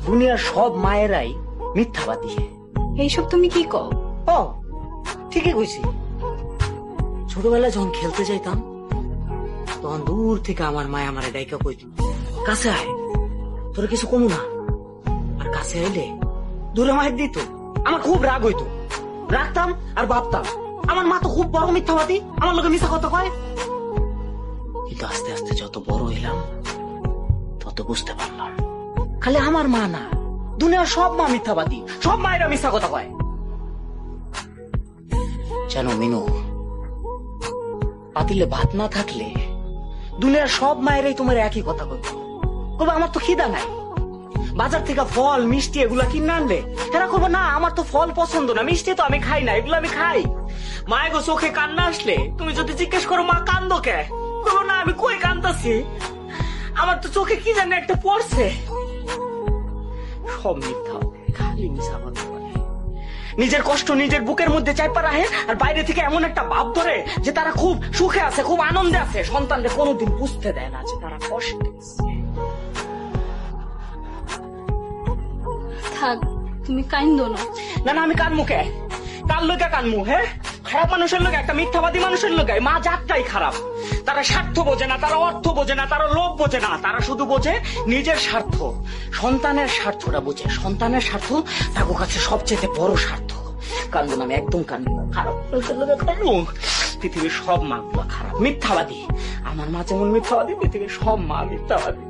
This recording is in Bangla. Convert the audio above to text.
দুনিয়ার সব মায়েরাই মিথ্যাবাদী। এইসব তুমি কি কও? ও ঠিকই কইছি। ছোটবেলায় যখন খেলতে যাইতাম তখন দূর থেকে আমার মায় আমারে ডাইকা কইত, কাছে আয়, তোর কিছু কমু না। আর কাছে আইলে দূরে মায়ের দিত, আমার খুব রাগ হইতো। রাখতাম আর ভাবতাম আমার মা তো খুব বড় মিথ্যাবাদী, আমার লোকে মিথ্যা কথা কয়। কিন্তু আস্তে আস্তে যত বড় হইলাম তত বুঝতে পারলাম খালি আমার মা না, দুনিয়ার সব মা মিথ্যাবাদী, সব মায়েরা মিথ্যা কথা কয়। জানো মিনু, পাতিলে ভাত না থাকলে দুনিয়ার সব মায়েরাই তোমার একই কথা বলবো, বলবো আমার তো খিদা নাই। বাজার থেকে ফল মিষ্টি এগুলা কিনে আনলে এরা করবো না আমার তো ফল পছন্দ না, মিষ্টি তো আমি খাই না, এগুলো আমি খাই। মায়ের গো চোখে কান্না আসলে তুমি যদি জিজ্ঞেস করো মা কান্দো কে, বলবো না আমি কই কান্দাছি, আমার তো চোখে কি জানি একটা পড়ছে। সব মিথ্যা, খালি মিশা কথা বলে। নিজের কষ্ট নিজের বুকের মধ্যে চাইপা রাখে আর বাইরে থেকে এমন একটা ভাব ধরে যে তারা খুব সুখে আছে, খুব আনন্দে আছে, সন্তানকে কোনোদিন বুঝতে দেয় না যে তারা কষ্টে আছে। থাক, তুমি কাইন্দো না। না না আমি কানমু কে, কার লোকে কানমু? হ্যাঁ, খারাপ মানুষের লোকে, একটা মিথ্যাবাদী মানুষের লোকে মা জাতটাই খারাপ। তারা স্বার্থ বোঝে না, তারা অর্থ বোঝে না, তারা লোভ বোঝে না, তারা শুধু বোঝে নিজের স্বার্থ, সন্তানের স্বার্থটা বোঝে। সন্তানের স্বার্থ তার কাছে সবচেয়ে বড় স্বার্থ। কানবো না আমি, একদম কানবো না। খারাপ মানুষের লোকে কানবো? পৃথিবীর সব মা গুলা খারাপ, মিথ্যাবাদী। আমার মা যেমন মিথ্যাবাদী, পৃথিবীর সব মা মিথ্যাবাদী।